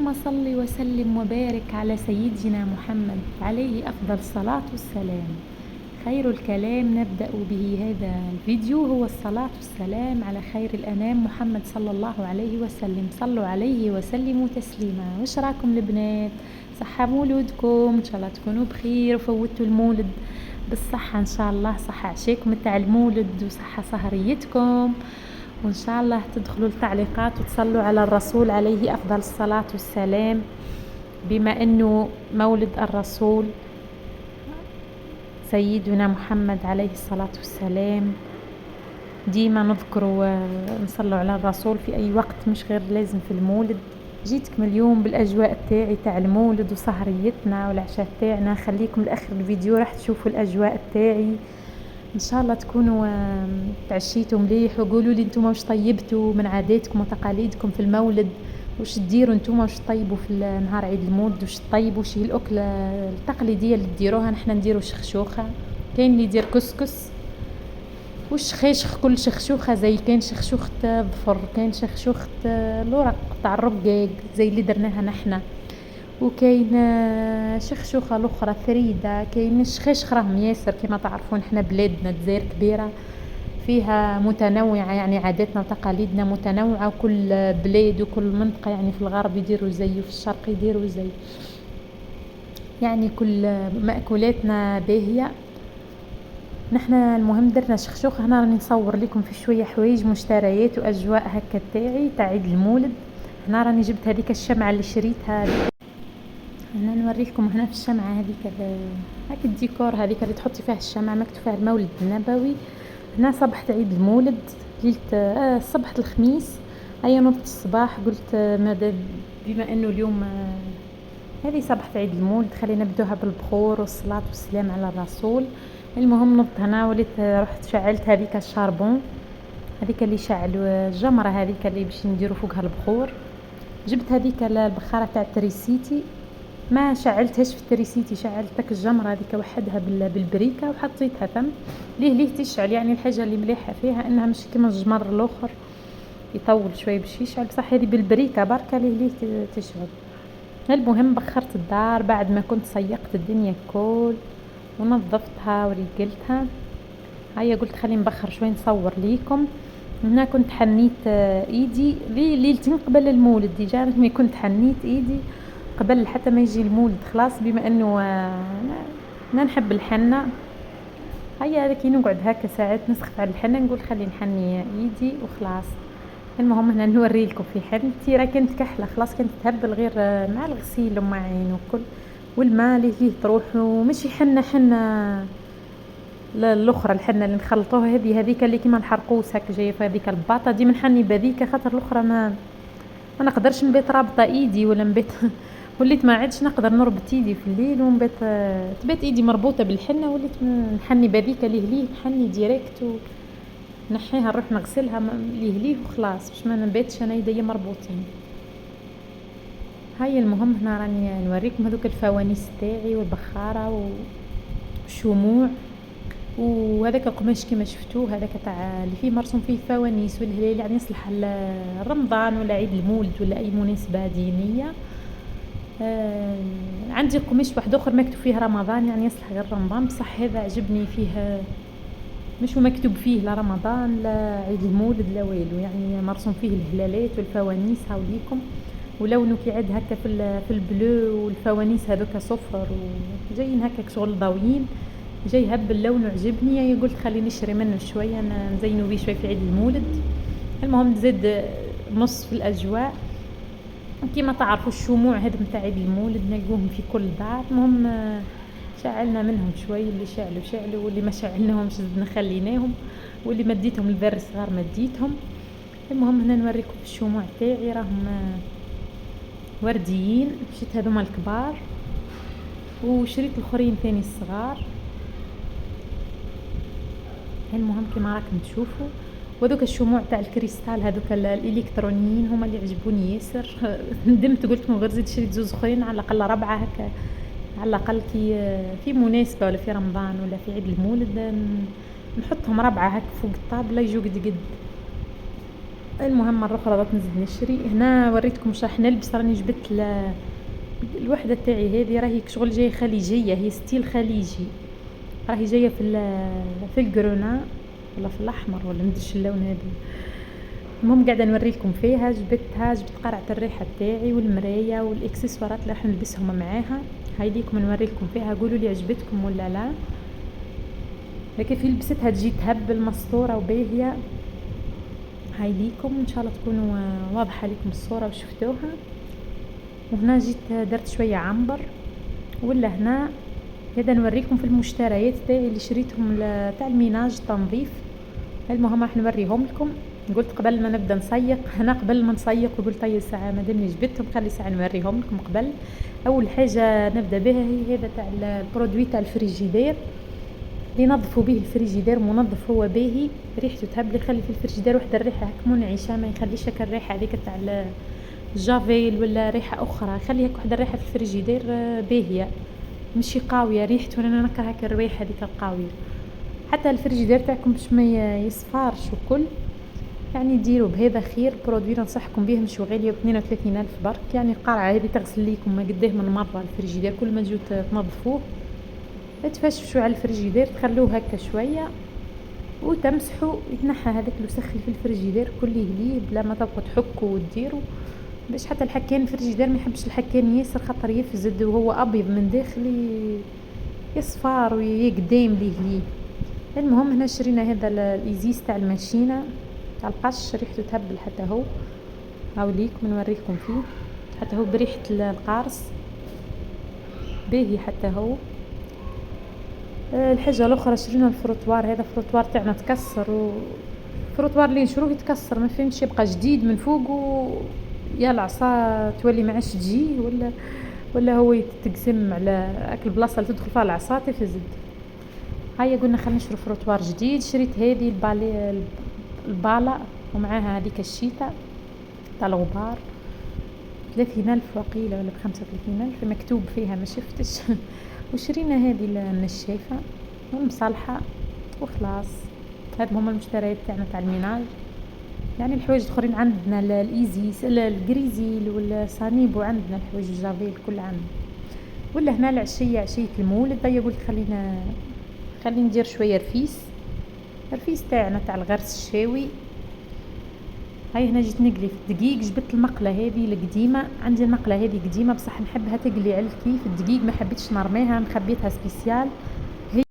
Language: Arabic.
اللهم صل وسلم وبارك على سيدنا محمد عليه أفضل الصلاة والسلام. خير الكلام نبدأ به هذا الفيديو هو الصلاة والسلام على خير الأنام محمد صلى الله عليه وسلم. صلوا عليه وسلموا تسليما. وش راكم البنات؟ صحة مولودكم إن شاء الله تكونوا بخير وفوتوا المولد بالصحة إن شاء الله. صحة عشاكم تاع المولد وصحة سهريتكم، وإن شاء الله تدخلوا التعليقات وتصلوا على الرسول عليه أفضل الصلاة والسلام. بما أنه مولد الرسول سيدنا محمد عليه الصلاة والسلام، ديما نذكر ونصلوا على الرسول في أي وقت، مش غير لازم في المولد. جيتكم اليوم بالأجواء تاعي تاع المولد وسهريتنا والعشاء تاعنا. خليكم لآخر الفيديو راح تشوفوا الأجواء تاعي ان شاء الله تكونوا تعشيتوا مليح. وقولوا لي نتوما واش طيبتوا من عاداتكم وتقاليدكم في المولد، واش ديروا نتوما، واش طيبوا في نهار عيد المولد، واش طيبوا شي الاكله التقليديه اللي ديروها. نحنا نديروا شخشوخه، كاين اللي يدير كسكس وشخيشخ، كل شخشوخه زي كاين شخشوخه ظفر، كاين شخشوخه الورق تاع الرقاق زي اللي درناها نحنا، وكاين شخشوخه الاخرى فريده، كاين الشخيشخ راهم ياسر. كما تعرفون احنا بلادنا الجزائر كبيره فيها متنوعه، يعني عاداتنا وتقاليدنا متنوعه، وكل بلاد وكل منطقه يعني في الغرب يديروا زي وفي الشرق يديروا زي، يعني كل مأكولاتنا باهيه. نحنا المهم درنا شخشوخه. هنا راني نصور لكم في شويه حوايج مشتريات واجواء هكا تاعي تاع عيد المولد. هنا راني جبت هذيك الشمعه اللي شريتها، هنا نوريكم. هنا في الشمعة هذيك هاك الديكور هذيك اللي تحطي فيها الشمعة مكتوب فيها المولد النبوي. هنا صبحة عيد المولد ليلة صبحة الخميس. هيا نوضت الصباح قلت بما انه اليوم هذه صبحة عيد المولد خلينا نبدوها بالبخور والصلاة والسلام على الرسول. المهم نوضت هنا وليت رحت شعلت هذيك الشاربون، هذيك اللي شعلوا الجمرة، هذيك اللي باش نديروا فوقها البخور. جبت هذيك البخارة تاع التريسيتي، ما شعلتهاش في التريسيتي، شعلت داك الجمره هذيك وحدها بالبريكه وحطيتها ثم ليه تشعل. يعني الحاجه اللي مليحه فيها انها مش كيما الجمر الاخر يطول شويه باش يشعل، بصح هذه بالبريكه بركه ليه تشعل. المهم بخرت الدار بعد ما كنت صيقت الدنيا كل ونظفتها وريقلتها. هيا قلت خلينا نبخر شويه نصور ليكم. هنا كنت حنيت ايدي ليلتين قبل المولد ديجا، ما كنت حنيت ايدي قبل حتى ما يجي المولد خلاص. بما انه انا نحب الحنه، هيا كي نقعد هكا ساعات نسخف على الحنه نقول خلي نحني ايدي وخلاص. المهم هنا نوري لكم في حنتي راه كانت كحله خلاص، كانت تهبل غير مع الغسيل ومعين وكل، والماء ليه تروح. ومشي حنه الاخرى الحنه اللي نخلطوها هذيك اللي كيما نحرقوس هكا جايه في هذيك الباطه دي، منحني بهذيك خاطر الاخرى ما نقدرش نبيت رابطه ايدي ولا نبيت وليت ما عادش نقدر نربط ايدي في الليل ونبيت تبات ايدي مربوطه بالحنه. وليت نحني بهذيك ليه نحني ديريكت ونحيها نروح نغسلها ليه وخلاص باش ما نبيتش انا يدي مربوطين. هاي المهم هنا راني نوريكم هذوك الفوانيس تاعي والبخاره والشموع وهذاك القماش كما شفتوه هذاك تاع اللي فيه مرسوم فيه فوانيس والهلال، يعني يصلح لرمضان ولا عيد المولد ولا اي مناسبه دينيه. عندي قماش واحد اخر مكتوب فيه رمضان، يعني يصلح غير رمضان، بصح هذا عجبني فيه مش مكتوب فيه لا رمضان لا عيد المولد لا والو، يعني مرسوم فيه الهلالات والفوانيس هاوليكم، ولونه كيعد هكا في البلو، والفوانيس هذوك صفر وجايين هكا شغل ضويين، جاي هب اللون وعجبني. يعني قلت خليني نشري منه شويه نزينوا بيه شويه في عيد المولد. المهم زاد نص في الاجواء كيما تعرفوا الشموع هذم تاع عيد المولد نلقوهم في كل دار. المهم شعلنا منهم شوي، اللي شعلوا واللي ما شعلناهمش زدنا خليناهم، واللي مديتهم الذر صغار مديتهم. المهم هنا نوريكم في الشموع تاعي راهم ورديين، شريت هذوما الكبار وشريت الاخرين ثاني الصغار. المهم كما راكم تشوفوا، وذوك الشموع تاع الكريستال هذوك الالكترونيين هما اللي عجبوني ياسر. ندمت قلت غير زيد شريت زوز اخرين على الاقل ربعه هكا، على الاقل كي في مناسبه ولا في رمضان ولا في عيد المولد نحطهم ربعه هكا فوق الطابله يجوا قد المهم مرة أخرى بغيت نزيد نشري. هنا وريتكم واش راح نلبس. راني جبت الوحدة تاعي هذه راهي شغل جاية خليجية، هي ستيل خليجي، راهي جاية في القرونا ولا في الأحمر ولا مدريش اللون هذا. المهم قاعدة نوريكم فيها. جبت قرعة الريحة تاعي والمراية والإكسسوارات اللي راح نلبسهم معاها. هاي ليكم نوريكم فيها، قولوا لي عجبتكم ولا لا. كيف لبستها تجي تهبل مسطورة وباهية. هاي ليكم ان شاء الله تكونوا واضحة لكم الصورة وشفتوها. وهنا جيت درت شوية عنبر. ولا هنا هذا نوريكم في المشتريات تاعي اللي شريتهم تاع الميناج تنظيف. المهم راح نوريهم لكم. قلت قبل ما نبدا نسيق، هنا قبل ما نسيق وقلت هاي الساعه مادامني جبتهم خلي ساعه نوريهم لكم قبل. اول حاجه نبدا بها هي هذا تاع البرودوي تاع الفريجيدير اللي نظفوا به الفريجيدير. منظف هو باهي، ريحته تهبل. يخلي في الفريجيدير واحد الريحه هك منعشه، ما يخليش هك الريحه هذيك تاع الجافيل ولا ريحه اخرى. يخلي هك واحد الريحه في الفريجيدير باهيه، ماشي قاويه ريحته. انا نكره هك الريحه هذيك القاويه. حتى الفريجيدير تاعكم باش ما يصفارش وكل، يعني ديروا بهذا خير. برودوي ننصحكم به مش غاليه، ب 32000 برك. يعني القرعه هذه تغسل لكم ما قداه من مره الفريجيدير. كل ما تجوا تنظفوه تفشفشوا على الفريجيدير، تخلوه هكا شويه وتمسحوا، يتنحى هذاك الوسخ اللي في الفريجيدير كل يهليه بلا ما تبقوا تحكوا وتديروا. باش حتى الحكان الفريجيدير ما يحبش الحكان ياسر، خاطر يفزد وهو ابيض من داخل يصفار ويقدام ليه. المهم هنا شرينا هذا الازيز تاع الماشينه تاع القش، ريحته تهبل حتى هو. هاوليكم نوريكم فيه حتى هو بريحه القارص باهي حتى هو. الحاجه الاخرى شرينا الفروتوار. هذا الفروتوار تاعنا تكسر، الفروتوار اللي نشروه يتكسر ما فهمتش، يبقى جديد من فوق يا العصا تولي ما عادش تجي ولا هو يتقسم على اكل بلاصه اللي تدخل فيها العصا تفزد. هيا قلنا خلينا نشرو فروتوار جديد. شريت هذه الباله ومعاها هذيك الشيته تاع الغبار 30000 وقيله ولا ب35000 مكتوب فيها ما شفتش. وشرينا هذه النشافه والمصلحه وخلاص. هاد هما المشتريات تاعنا تاع الميناج. يعني الحوايج الاخرين عندنا الايزي الجريزيل والصانيب، وعندنا الحوايج الجافيل كل عندنا. ولا هنا العشيه عشيه المولد. هيا قلت خلي ندير شويه رفيس تاعنا تاع الغرس الشاوي. هاي هنا جيت نقلي في الدقيق. جبت المقله هذه القديمه، عندي المقله هذه قديمه بصح نحبها تقلي على الكيف الدقيق، ما حبيتش نرميها، مخبيتها سبيسيال. هي